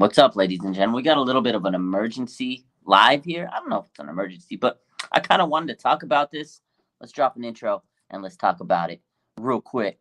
What's up, ladies and gentlemen? We got a little bit of an emergency live here. I don't know if it's an emergency, but I kind of wanted to talk about this. Let's drop an intro and let's talk about it real quick.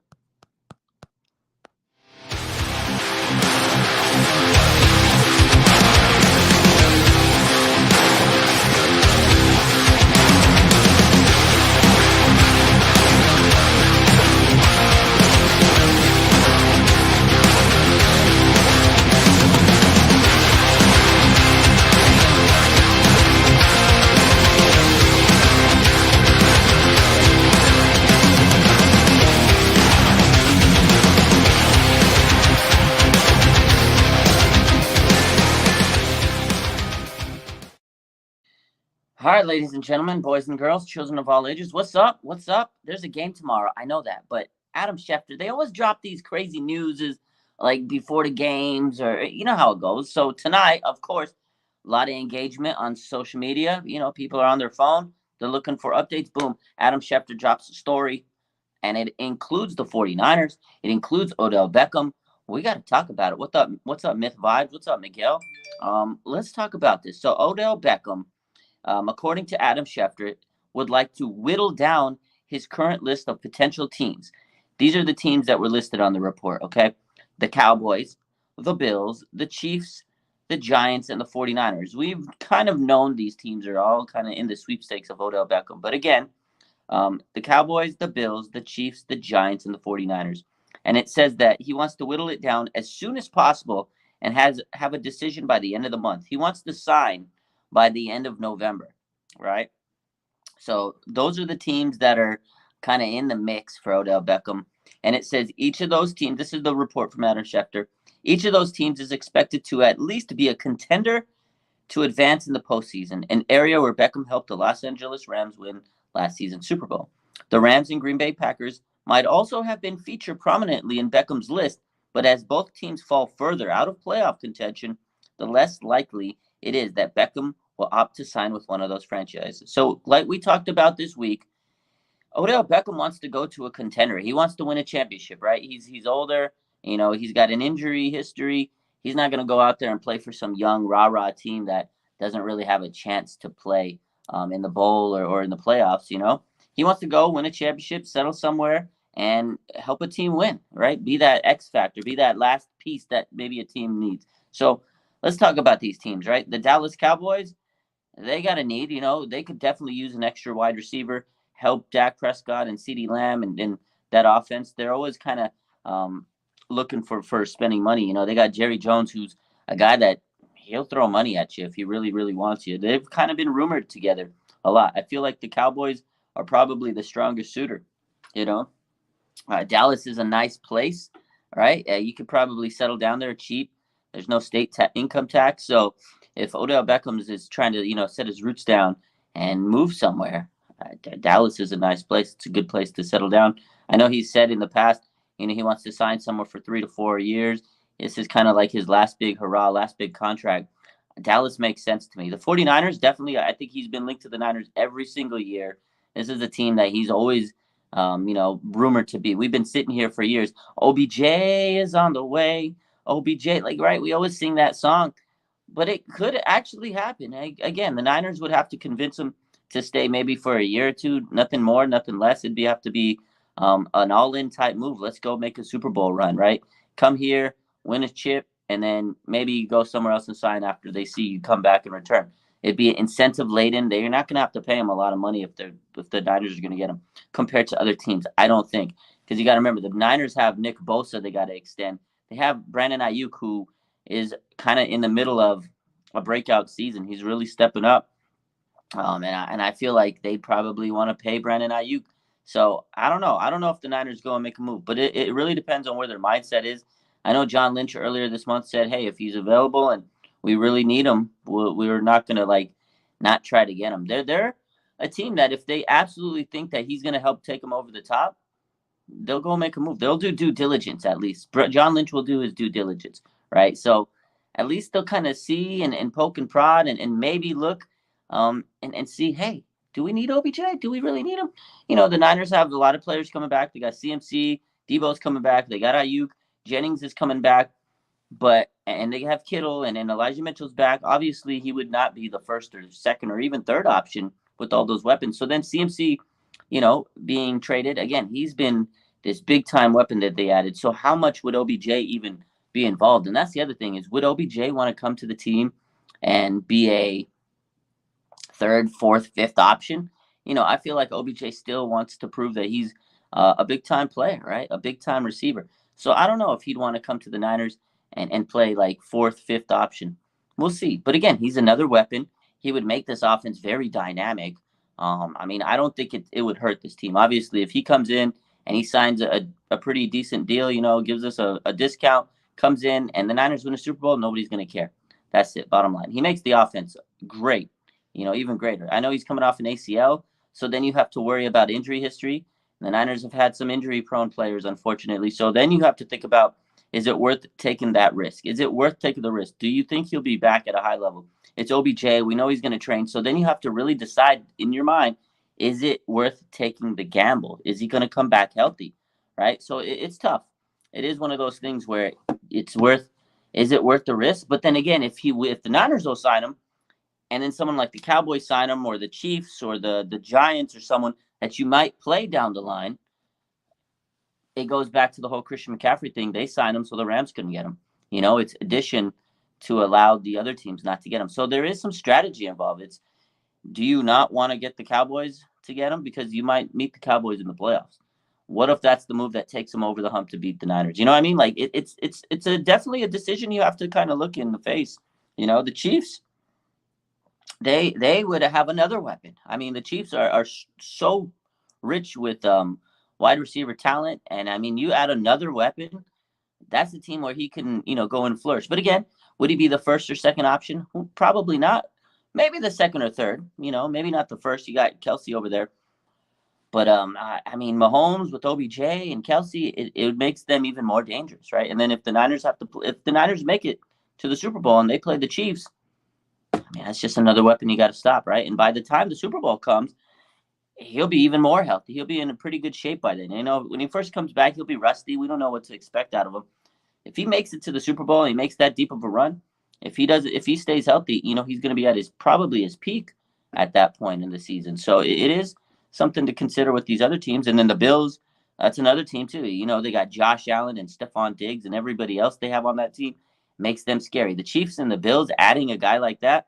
All right, ladies and gentlemen, boys and girls, children of all ages, what's up? What's up? There's a game tomorrow. I know that, but Adam Schefter, they always drop these crazy newses like before the games, or you know how it goes. So tonight, of course, a lot of engagement on social media. You know, people are on their phone. They're looking for updates. Boom. Adam Schefter drops a story, and it includes the 49ers. It includes Odell Beckham. We got to talk about it. What's up, Myth Vibes? What's up, Miguel? Let's talk about this. So Odell Beckham, according to Adam Schefter, would like to whittle down his current list of potential teams. These are the teams that were listed on the report, okay? The Cowboys, the Bills, the Chiefs, the Giants, and the 49ers. We've kind of known these teams are all kind of in the sweepstakes of Odell Beckham. But again, the Cowboys, the Bills, the Chiefs, the Giants, and the 49ers. And it says that he wants to whittle it down as soon as possible and have a decision by the end of the month. He wants to sign by the end of November, right? So those are the teams that are kind of in the mix for Odell Beckham. And it says each of those teams, this is the report from Adam Schefter, each of those teams is expected to at least be a contender to advance in the postseason, an area where Beckham helped the Los Angeles Rams win last season's Super Bowl. The Rams and Green Bay Packers might also have been featured prominently in Beckham's list, but as both teams fall further out of playoff contention, the less likely it is that Beckham will opt to sign with one of those franchises. So, like we talked about this week, Odell Beckham wants to go to a contender. He wants to win a championship, right? He's older. You know, he's got an injury history. He's not going to go out there and play for some young rah-rah team that doesn't really have a chance to play in the bowl or in the playoffs, you know? He wants to go win a championship, settle somewhere, and help a team win, right? Be that X factor, be that last piece that maybe a team needs. So let's talk about these teams, right? The Dallas Cowboys, they got a need, you know, they could definitely use an extra wide receiver, help Dak Prescott and CeeDee Lamb and that offense. They're always kind of looking for spending money. You know, they got Jerry Jones, who's a guy that he'll throw money at you if he really, really wants you. They've kind of been rumored together a lot. I feel like the Cowboys are probably the strongest suitor, you know. Dallas is a nice place, right? You could probably settle down there cheap. There's no state income tax. So if Odell Beckham is trying to, you know, set his roots down and move somewhere, Dallas is a nice place. It's a good place to settle down. I know he's said in the past, you know, he wants to sign somewhere for 3 to 4 years. This is kind of like his last big hurrah, last big contract. Dallas makes sense to me. The 49ers, definitely, I think he's been linked to the Niners every single year. This is a team that he's always, you know, rumored to be. We've been sitting here for years. OBJ is on the way. OBJ, like, right, we always sing that song. But it could actually happen. Again, the Niners would have to convince him to stay maybe for a year or two. Nothing more, nothing less. It'd have to be an all-in type move. Let's go make a Super Bowl run, right? Come here, win a chip, and then maybe go somewhere else and sign after they see you come back and return. It'd be incentive-laden. They're not going to have to pay him a lot of money if the Niners are going to get him compared to other teams, I don't think. Because you got to remember, the Niners have Nick Bosa they got to extend. They have Brandon Ayuk, who is kind of in the middle of a breakout season. He's really stepping up. And I feel like they probably want to pay Brandon Ayuk. So I don't know. I don't know if the Niners go and make a move, but it really depends on where their mindset is. I know John Lynch earlier this month said, hey, if he's available and we really need him, we're not going to like not try to get him. They're a team that if they absolutely think that he's going to help take them over the top, they'll go make a move. They'll do due diligence at least. John Lynch will do his due diligence, right? So at least they'll kind of see and poke and prod and maybe look and see, hey, do we need OBJ? Do we really need him? You know, the Niners have a lot of players coming back. They got CMC, Debo's coming back. They got Ayuk. Jennings is coming back. and they have Kittle, and then Elijah Mitchell's back. Obviously, he would not be the first or second or even third option with all those weapons. So then CMC, being traded again, he's been this big time weapon that they added. So how much would OBJ even be involved? And that's the other thing, is would OBJ want to come to the team and be a third, fourth, fifth option? I feel like OBJ still wants to prove that he's a big time player, right? A big time receiver. So I don't know if he'd want to come to the Niners and play like fourth, fifth option. We'll see. But again, he's another weapon. He would make this offense very dynamic. I don't think it would hurt this team. Obviously, if he comes in and he signs a pretty decent deal, gives us a discount, comes in, and the Niners win a Super Bowl, nobody's going to care. That's it, bottom line. He makes the offense great, even greater. I know he's coming off an ACL, so then you have to worry about injury history. The Niners have had some injury-prone players, unfortunately. So then you have to think about, is it worth taking that risk? Is it worth taking the risk? Do you think he'll be back at a high level? It's OBJ. We know he's going to train. So then you have to really decide in your mind, is it worth taking the gamble? Is he going to come back healthy? Right? So it's tough. It is one of those things where is it worth the risk? But then again, if the Niners will sign him, and then someone like the Cowboys sign him, or the Chiefs, or the Giants, or someone that you might play down the line, it goes back to the whole Christian McCaffrey thing. They signed him so the Rams couldn't get him. It's addition to allow the other teams not to get him. So there is some strategy involved. It's, do you not want to get the Cowboys to get him? Because you might meet the Cowboys in the playoffs. What if that's the move that takes them over the hump to beat the Niners? You know what I mean? Like it's definitely a decision you have to kind of look in the face. The Chiefs, they would have another weapon. I mean, the Chiefs are so rich with wide receiver talent, and I mean, you add another weapon, that's a team where he can go and flourish. But again, would he be the first or second option? Well, probably not. Maybe the second or third. Maybe not the first. You got Kelsey over there. But I mean, Mahomes with OBJ and Kelsey, it makes them even more dangerous, right? And then if the Niners make it to the Super Bowl and they play the Chiefs, I mean, that's just another weapon you got to stop, right? And by the time the Super Bowl comes, he'll be even more healthy. He'll be in a pretty good shape by then. When he first comes back, he'll be rusty. We don't know what to expect out of him. If he makes it to the Super Bowl and he makes that deep of a run, if he stays healthy, he's going to be at probably his peak at that point in the season. So it is something to consider with these other teams. And then the Bills, that's another team too. They got Josh Allen and Stephon Diggs and everybody else they have on that team, makes them scary. The Chiefs and the Bills, adding a guy like that,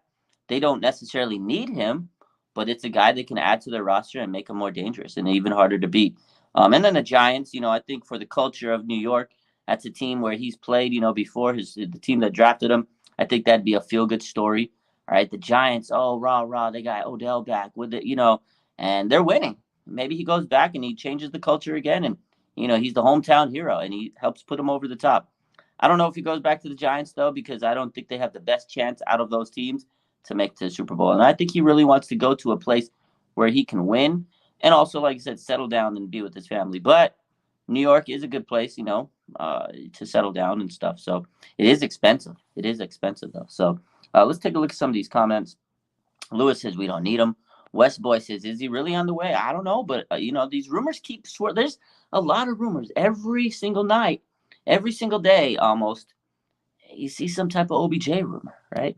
they don't necessarily need him, but it's a guy that can add to their roster and make them more dangerous and even harder to beat. And then the Giants, I think for the culture of New York, that's a team where he's played, before the team that drafted him. I think that'd be a feel-good story. All right, the Giants, oh, rah, they got Odell back with it, and they're winning. Maybe he goes back and he changes the culture again, and, he's the hometown hero, and he helps put them over the top. I don't know if he goes back to the Giants, though, because I don't think they have the best chance out of those teams to make the Super Bowl. And I think he really wants to go to a place where he can win and also, like I said, settle down and be with his family. But New York is a good place, to settle down and stuff. So it is expensive. It is expensive, though. So let's take a look at some of these comments. Lewis says we don't need him. West Boy says, is he really on the way? I don't know. But, these rumors keep swirling. There's a lot of rumors every single night, every single day almost. You see some type of OBJ rumor, right?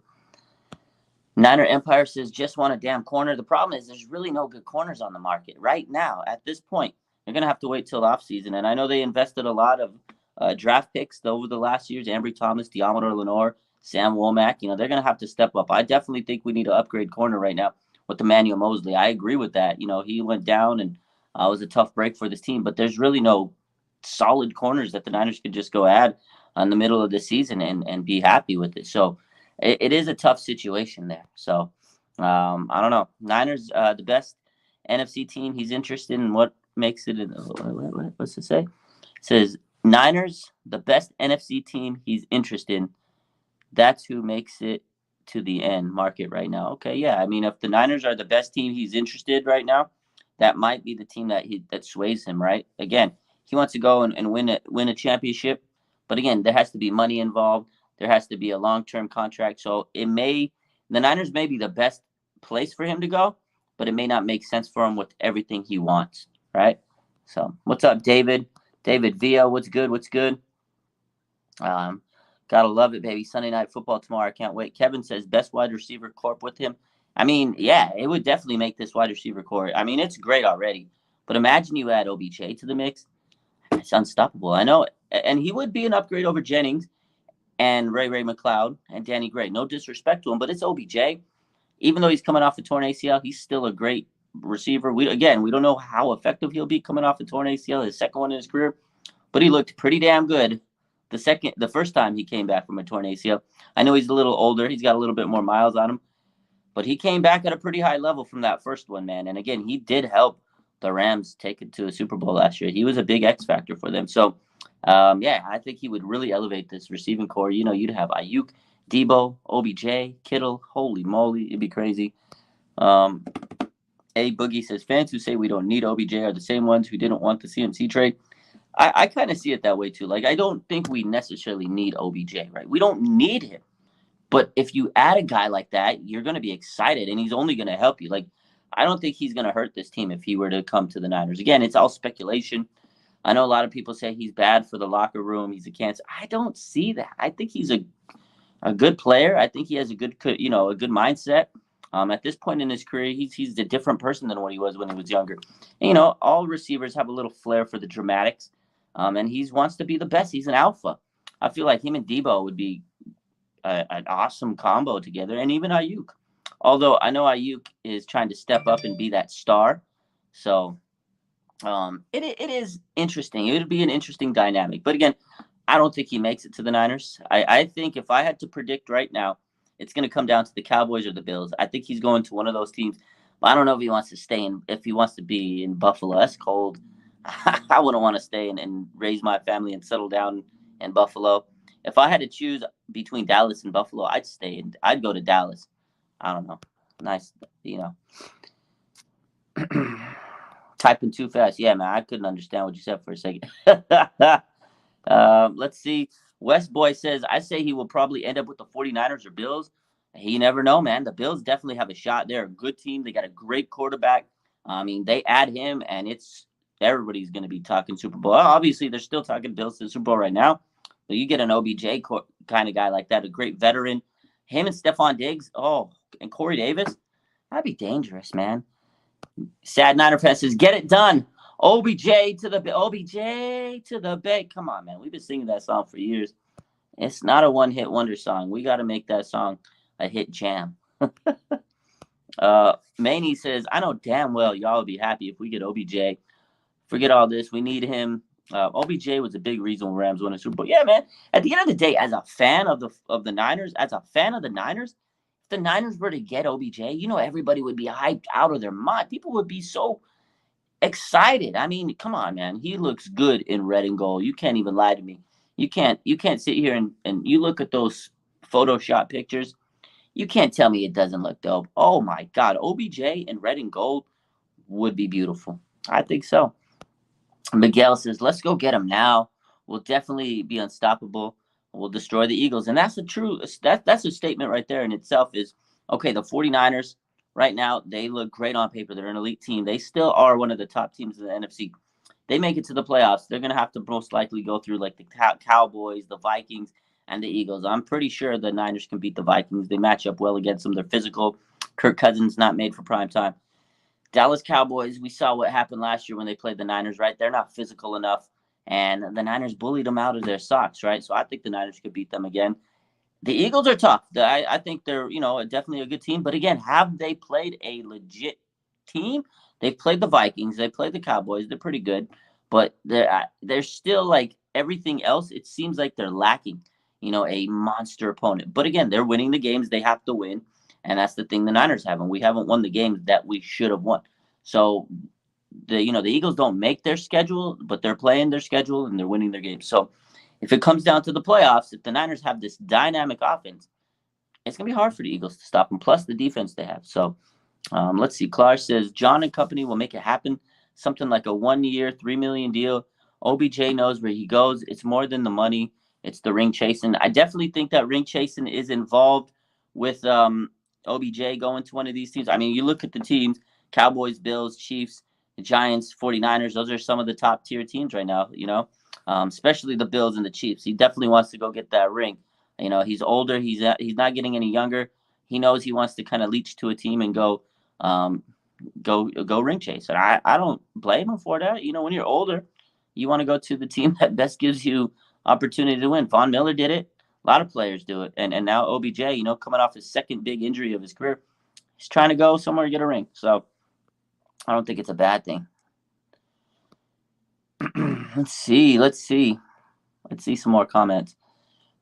Niner Empire says, just want a damn corner. The problem is there's really no good corners on the market right now at this point. They're going to have to wait till offseason. And I know they invested a lot of draft picks over the last years. Ambry Thomas, Diamador Lenore, Sam Womack. They're going to have to step up. I definitely think we need to upgrade corner right now with Emmanuel Mosley. I agree with that. He went down and it was a tough break for this team. But there's really no solid corners that the Niners could just go add in the middle of the season and be happy with it. So it is a tough situation there. So I don't know. Niners, the best NFC team. He's interested in what makes it. What's it say? It says Niners, the best NFC team he's interested in. That's who makes it to the end market right now. Okay, yeah. I mean, if the Niners are the best team he's interested right now, that might be the team that sways him. Right. Again, he wants to go and win a championship, but again, there has to be money involved. There has to be a long-term contract. So the Niners may be the best place for him to go, but it may not make sense for him with everything he wants, right? So what's up, David? David Villa, what's good? Gotta love it, baby. Sunday Night Football tomorrow. I can't wait. Kevin says best wide receiver corp with him. I mean, yeah, it would definitely make this wide receiver core. I mean, it's great already. But imagine you add OBJ to the mix. It's unstoppable. I know. And he would be an upgrade over Jennings and Ray McLeod and Danny Gray. No disrespect to him, but it's OBJ. Even though he's coming off a torn ACL, he's still a great receiver. We don't know how effective he'll be coming off a torn ACL, his second one in his career, but he looked pretty damn good the first time he came back from a torn ACL. I know he's a little older, he's got a little bit more miles on him, but he came back at a pretty high level from that first one, man. And again, he did help the Rams take it to a Super Bowl last year. He was a big X factor for them. So, yeah, I think he would really elevate this receiving core. You know, you'd have Ayuk, Debo, OBJ, Kittle. Holy moly, it'd be crazy. A Boogie says fans who say we don't need OBJ are the same ones who didn't want the CMC trade. I kind of see it that way too. Like, I don't think we necessarily need OBJ, right? We don't need him. But if you add a guy like that, you're going to be excited, and he's only going to help you. Like, I don't think he's going to hurt this team if he were to come to the Niners. Again, it's all speculation. I know a lot of people say he's bad for the locker room. He's a cancer. I don't see that. I think he's a good player. I think he has a good mindset. At this point in his career, he's a different person than what he was when he was younger. And, all receivers have a little flair for the dramatics, and he wants to be the best. He's an alpha. I feel like him and Debo would be an awesome combo together, and even Ayuk. Although I know Ayuk is trying to step up and be that star, so it is interesting. It would be an interesting dynamic. But again, I don't think he makes it to the Niners. I think if I had to predict right now, it's going to come down to the Cowboys or the Bills. I think he's going to one of those teams. But I don't know if he wants to if he wants to be in Buffalo. That's cold. I wouldn't want to stay and raise my family and settle down in Buffalo. If I had to choose between Dallas and Buffalo, I'd go to Dallas. I don't know. Nice, typing too fast. Yeah, man, I couldn't understand what you said for a second. Let's see. West Boy says, I say he will probably end up with the 49ers or Bills. You never know, man. The Bills definitely have a shot. They're a good team. They got a great quarterback. I mean, they add him, and everybody's going to be talking Super Bowl. Obviously, they're still talking Bills to the Super Bowl right now. But you get an OBJ kind of guy like that, a great veteran. Him and Stephon Diggs, and Corey Davis, that'd be dangerous, man. Sad Niner fan says, get it done. OBJ to the Bay. Come on, man. We've been singing that song for years. It's not a one-hit wonder song. We got to make that song a hit jam. Maney says, I know damn well y'all will be happy if we get OBJ. Forget all this. We need him. OBJ was a big reason when Rams won a Super Bowl. Yeah, man. At the end of the day, as a fan of the Niners, if the Niners were to get OBJ, everybody would be hyped out of their mind. People would be so excited. I mean, come on, man. He looks good in red and gold. You can't even lie to me. You can't sit here and you look at those Photoshop pictures. You can't tell me it doesn't look dope. Oh my God, OBJ in red and gold would be beautiful. I think so. Miguel says, let's go get him now. We'll definitely be unstoppable. We'll destroy the Eagles. And that's that's a statement right there in itself is, okay, the 49ers right now, they look great on paper. They're an elite team. They still are one of the top teams in the NFC. They make it to the playoffs. They're going to have to most likely go through like the Cowboys, the Vikings, and the Eagles. I'm pretty sure the Niners can beat the Vikings. They match up well against them. They're physical. Kirk Cousins not made for prime time. Dallas Cowboys, we saw what happened last year when they played the Niners, right? They're not physical enough, and the Niners bullied them out of their socks, right? So I think the Niners could beat them again. The Eagles are tough. I think they're, definitely a good team. But again, have they played a legit team? They've played the Vikings. They played the Cowboys. They're pretty good. But they're still like everything else. It seems like they're lacking, a monster opponent. But again, they're winning the games they have to win. And that's the thing the Niners haven't. We haven't won the games that we should have won. So, the Eagles don't make their schedule, but they're playing their schedule and they're winning their games. So, if it comes down to the playoffs, if the Niners have this dynamic offense, it's going to be hard for the Eagles to stop them, plus the defense they have. So, let's see. Clark says, John and company will make it happen. Something like a 1-year, $3 million deal. OBJ knows where he goes. It's more than the money. It's the ring chasing. I definitely think that ring chasing is involved with OBJ going to one of these teams. I mean, you look at the teams, Cowboys, Bills, Chiefs, the Giants, 49ers. Those are some of the top tier teams right now, especially the Bills and the Chiefs. He definitely wants to go get that ring. He's older. He's not getting any younger. He knows he wants to kind of leech to a team and um, go ring chase. And I don't blame him for that. When you're older, you want to go to the team that best gives you opportunity to win. Von Miller did it. A lot of players do it. And now OBJ, coming off his second big injury of his career, he's trying to go somewhere to get a ring. So I don't think it's a bad thing. Let's see some more comments.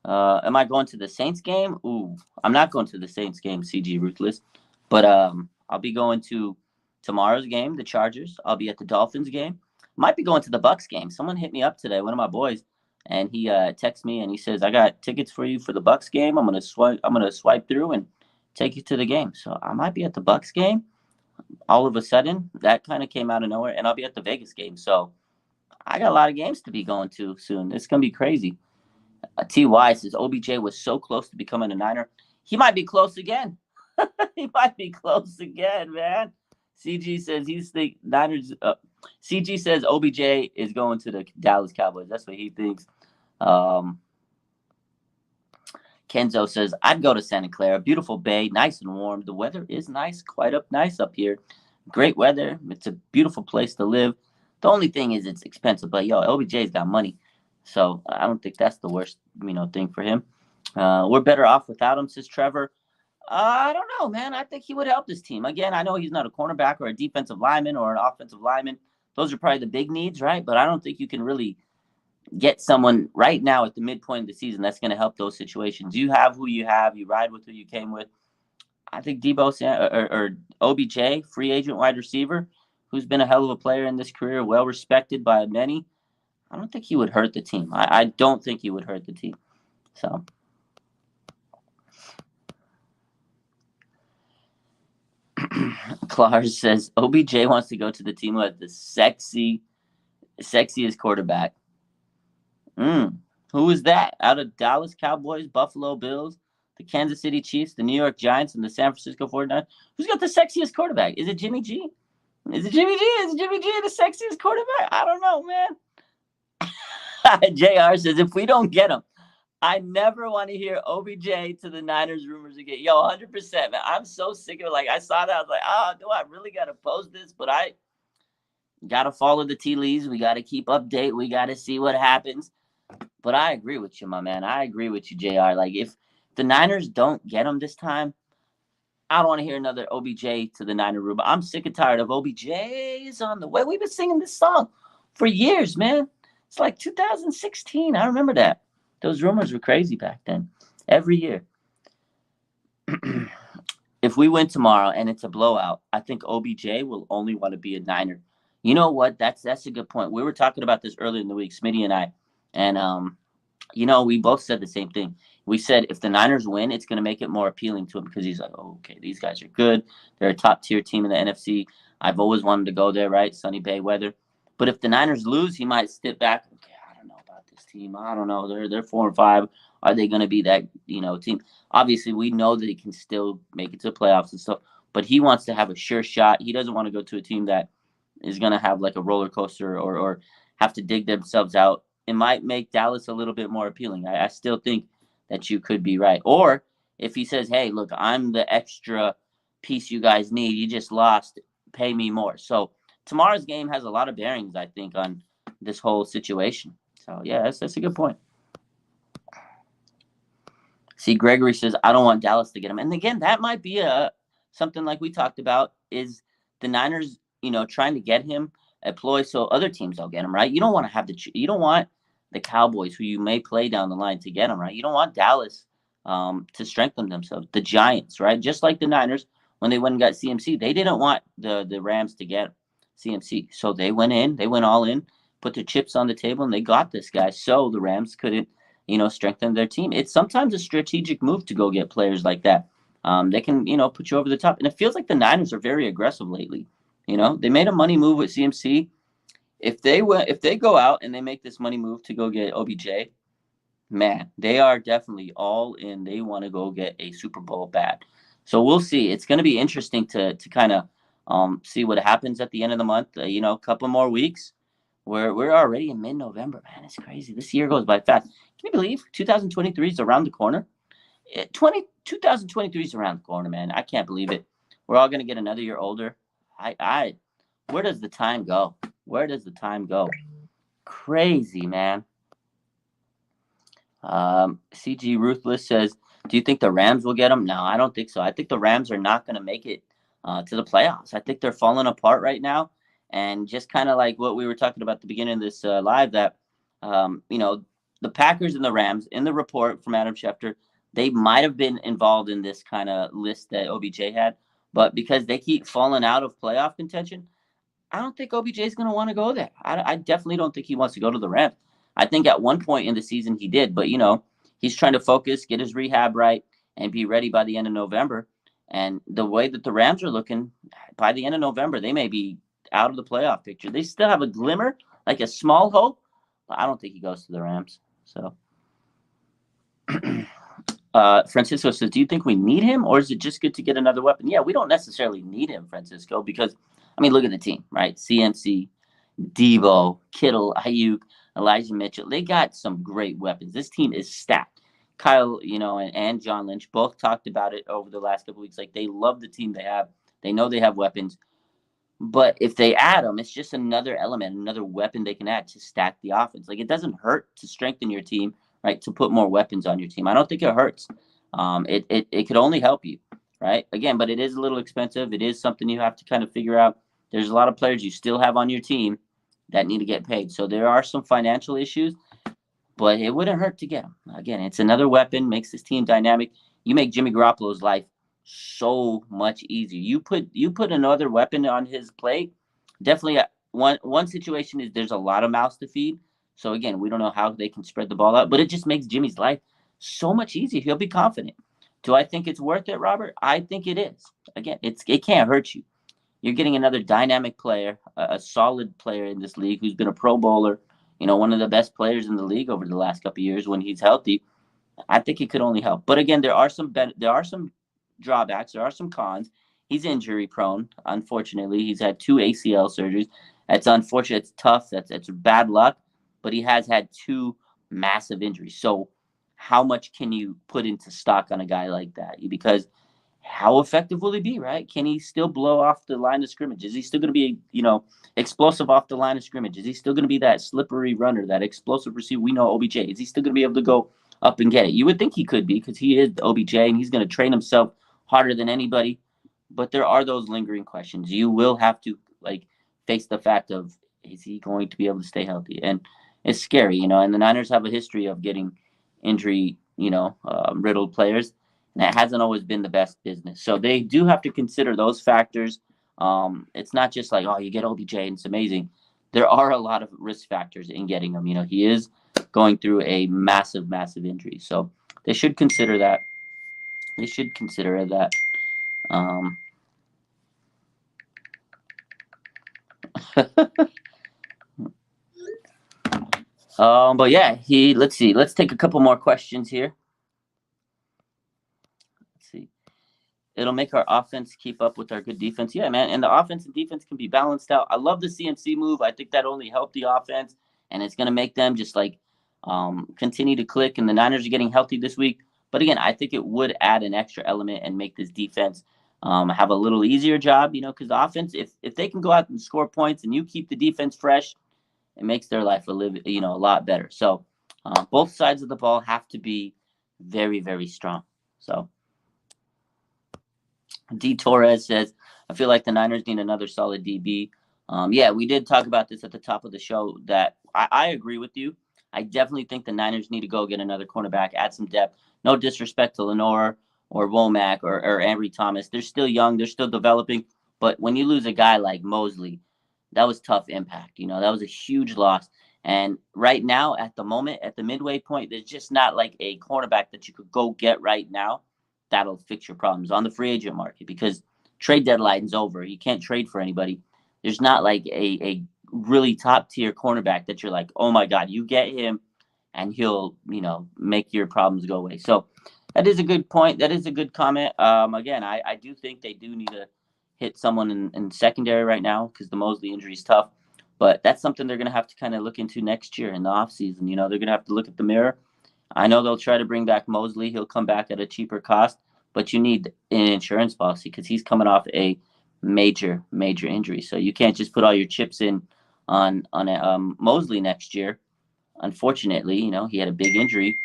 Am I going to the Saints game? Ooh, I'm not going to the Saints game, CG Ruthless. But I'll be going to tomorrow's game, the Chargers. I'll be at the Dolphins game. Might be going to the Bucks game. Someone hit me up today, one of my boys, and he texted me and he says, "I got tickets for you for the Bucks game. I'm gonna swipe through and take you to the game." So I might be at the Bucks game. All of a sudden, that kind of came out of nowhere, and I'll be at the Vegas game. So I got a lot of games to be going to soon. It's gonna be crazy. TY says OBJ was so close to becoming a Niner. He might be close again. He might be close again, man. CG says he's the Niners. CG says OBJ is going to the Dallas Cowboys. That's what he thinks. Kenzo says I'd go to Santa Clara. Beautiful bay, nice and warm. The weather is nice, nice up here. Great weather. It's a beautiful place to live. The only thing is it's expensive, but OBJ's got money. So I don't think that's the worst, thing for him. We're better off without him, says Trevor. I don't know, man. I think he would help this team. Again, I know he's not a cornerback or a defensive lineman or an offensive lineman. Those are probably the big needs, right? But I don't think you can really get someone right now at the midpoint of the season that's going to help those situations. You have who you have. You ride with who you came with. I think Debo or OBJ, free agent wide receiver, who's been a hell of a player in this career, well respected by many. I don't think he would hurt the team. I don't think he would hurt the team. So. Clark says OBJ wants to go to the team who has the sexiest quarterback. Who is that? Out of Dallas Cowboys, Buffalo Bills, the Kansas City Chiefs, the New York Giants, and the San Francisco 49ers. Who's got the sexiest quarterback? Is it Jimmy G? Is it Jimmy G? Is Jimmy G the sexiest quarterback? I don't know, man. JR says, if we don't get him, I never want to hear OBJ to the Niners rumors again. 100%, man. I'm so sick of it. I saw that. I was like, do I really got to post this? But I got to follow the tea leaves. We got to keep update. We got to see what happens. But I agree with you, my man. I agree with you, JR. If the Niners don't get him this time, I don't want to hear another OBJ to the Niner rumor. I'm sick and tired of OBJ is on the way. We've been singing this song for years, man. It's like 2016. I remember that. Those rumors were crazy back then. Every year. If we win tomorrow and it's a blowout, I think OBJ will only want to be a Niner. You know what? That's a good point. We were talking about this earlier in the week, Smitty and I. And, we both said the same thing. We said if the Niners win, it's going to make it more appealing to him because he's like, oh, okay, these guys are good. They're a top-tier team in the NFC. I've always wanted to go there, right? Sunny Bay weather. But if the Niners lose, he might step back. Okay, I don't know about this team. I don't know. They're 4-5. Are they going to be that, team? Obviously, we know that he can still make it to the playoffs and stuff. But he wants to have a sure shot. He doesn't want to go to a team that is going to have like a roller coaster or have to dig themselves out. It might make Dallas a little bit more appealing. I still think that you could be right. Or if he says, hey, look, I'm the extra piece you guys need. You just lost. Pay me more. So tomorrow's game has a lot of bearings, I think, on this whole situation. So, yeah, that's a good point. See, Gregory says, I don't want Dallas to get him. And again, that might be something like we talked about is the Niners, trying to get him a ploy so other teams don't get him, right? You don't want the Cowboys, who you may play down the line, to get him, right? You don't want Dallas to strengthen themselves. The Giants, right? Just like the Niners, when they went and got CMC, they didn't want the Rams to get CMC. So they went all in, put their chips on the table, and they got this guy. So the Rams couldn't, strengthen their team. It's sometimes a strategic move to go get players like that. They can, put you over the top. And it feels like the Niners are very aggressive lately. They made a money move with CMC. If they go out and they make this money move to go get OBJ, man, they are definitely all in. They want to go get a Super Bowl bat. So we'll see. It's going to be interesting to kind of see what happens at the end of the month. A couple more weeks. We're already in mid-November, man. It's crazy. This year goes by fast. Can you believe 2023 is around the corner? 2023 is around the corner, man. I can't believe it. We're all gonna get another year older. Where does the time go? Where does the time go? Crazy, man. CG Ruthless says, "Do you think the Rams will get him?" No, I don't think so. I think the Rams are not going to make it to the playoffs. I think they're falling apart right now, and just kind of like what we were talking about at the beginning of this live, that the Packers and the Rams in the report from Adam Schefter, they might have been involved in this kind of list that OBJ had, but because they keep falling out of playoff contention, I don't think OBJ is going to want to go there. I definitely don't think he wants to go to the Rams. I think at one point in the season he did, but he's trying to focus, get his rehab right, and be ready by the end of November. And the way that the Rams are looking, by the end of November, they may be out of the playoff picture. They still have a glimmer, like a small hope, but I don't think he goes to the Rams. So, Francisco says, "Do you think we need him, or is it just good to get another weapon?" Yeah, we don't necessarily need him, Francisco, because look at the team, right? CMC, Debo, Kittle, Ayuk, Elijah Mitchell. They got some great weapons. This team is stacked. Kyle, and John Lynch both talked about it over the last couple of weeks. Like, they love the team they have. They know they have weapons. But if they add them, it's just another element, another weapon they can add to stack the offense. Like, it doesn't hurt to strengthen your team, right? To put more weapons on your team. I don't think it hurts. It could only help you, right? Again, but it is a little expensive. It is something you have to kind of figure out. There's a lot of players you still have on your team that need to get paid. So there are some financial issues, but it wouldn't hurt to get them. Again, it's another weapon, makes this team dynamic. You make Jimmy Garoppolo's life so much easier. You put another weapon on his plate. Definitely, one situation is there's a lot of mouths to feed. So again, we don't know how they can spread the ball out, but it just makes Jimmy's life so much easier. He'll be confident. Do I think it's worth it, Robert? I think it is. Again, it can't hurt you. You're getting another dynamic player, a solid player in this league who's been a Pro Bowler, one of the best players in the league over the last couple of years when he's healthy. I think it could only help. But again, there are some drawbacks. There are some cons. He's injury prone. Unfortunately, he's had 2 ACL surgeries. That's unfortunate. It's tough. That's bad luck. But he has had 2 massive injuries. So how much can you put into stock on a guy like that? Because how effective will he be, right? Can he still blow off the line of scrimmage? Is he still going to be, explosive off the line of scrimmage? Is he still going to be that slippery runner, that explosive receiver? We know OBJ. Is he still going to be able to go up and get it? You would think he could be, because he is OBJ and he's going to train himself harder than anybody. But there are those lingering questions. You will have to face the fact of, is he going to be able to stay healthy? And it's scary, and the Niners have a history of getting injury, riddled players. And that hasn't always been the best business. So they do have to consider those factors. It's not just like, oh, you get OBJ and it's amazing. There are a lot of risk factors in getting him. He is going through a massive, massive injury. So they should consider that. They should consider that. But yeah, let's see. Let's take a couple more questions here. Let's see. It'll make our offense keep up with our good defense. Yeah, man. And the offense and defense can be balanced out. I love the CMC move. I think that only helped the offense, and it's going to make them just continue to click. And the Niners are getting healthy this week. But again, I think it would add an extra element and make this defense have a little easier job, because the offense, if they can go out and score points and you keep the defense fresh, it makes their life a lot better. So both sides of the ball have to be very, very strong. So D. Torres says, I feel like the Niners need another solid DB. Yeah, we did talk about this at the top of the show, that I agree with you. I definitely think the Niners need to go get another cornerback, add some depth. No disrespect to Lenore or Womack or Ambry Thomas. They're still young. They're still developing. But when you lose a guy like Mosley, that was tough impact. That was a huge loss. And right now, at the moment, at the midway point, there's just not like a cornerback that you could go get right now that'll fix your problems on the free agent market, because trade deadline's over. You can't trade for anybody. There's not like a really top tier cornerback that you're like, oh my God, you get him and he'll, make your problems go away. So that is a good point. That is a good comment. Again, I do think they do need to hit someone in secondary right now, because the Mosley injury is tough. But that's something they're going to have to kind of look into next year in the offseason. You know, they're going to have to look at the mirror. I know they'll try to bring back Mosley. He'll come back at a cheaper cost, but you need an insurance policy because he's coming off a major injury. So you can't just put all your chips in on Mosley next year. Unfortunately, you know, he had a big injury.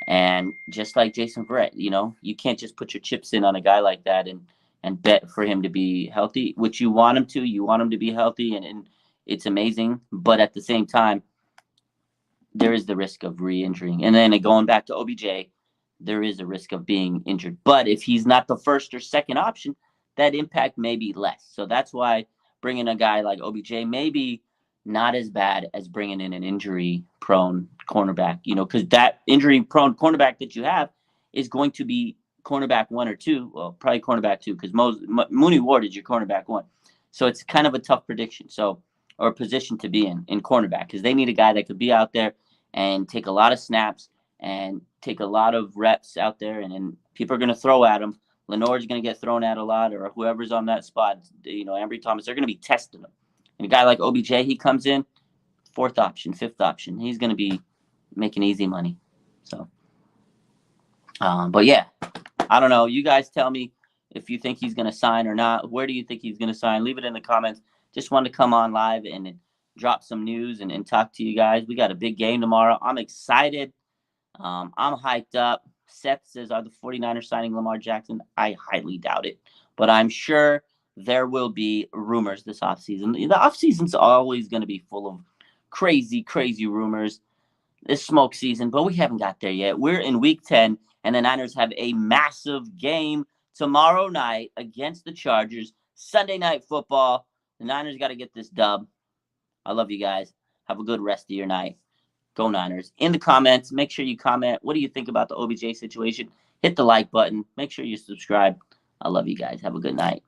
And just like Jason Verrett, you know, you can't just put your chips in on a guy like that and bet for him to be healthy, which you want him to. You want him to be healthy, and it's amazing. But at the same time, there is the risk of re-injuring. And then going back to OBJ, there is a risk of being injured. But if he's not the first or second option, that impact may be less. So that's why bringing a guy like OBJ may be not as bad as bringing in an injury-prone cornerback, you know, because that injury-prone cornerback that you have is going to be cornerback 1 or 2. Well, probably cornerback 2 because Mooney Ward is your cornerback 1. So it's kind of a tough prediction. So, or position to be in cornerback, because they need a guy that could be out there and take a lot of snaps and take a lot of reps out there, and people are going to throw at him. Lenore's going to get thrown at a lot, or whoever's on that spot, you know, Ambry Thomas, they're going to be testing him. And a guy like OBJ, he comes in, 4th option, 5th option. He's going to be making easy money. So, but yeah, I don't know. You guys tell me if you think he's going to sign or not. Where do you think he's going to sign? Leave it in the comments. Just wanted to come on live and drop some news and talk to you guys. We got a big game tomorrow. I'm excited. I'm hyped up. Seth says, are the 49ers signing Lamar Jackson? I highly doubt it. But I'm sure there will be rumors this offseason. The offseason's always going to be full of crazy rumors. This smoke season, but we haven't got there yet. We're in week 10, and the Niners have a massive game tomorrow night against the Chargers. Sunday Night Football. The Niners got to get this dub. I love you guys. Have a good rest of your night. Go Niners. In the comments, make sure you comment. What do you think about the OBJ situation? Hit the like button. Make sure you subscribe. I love you guys. Have a good night.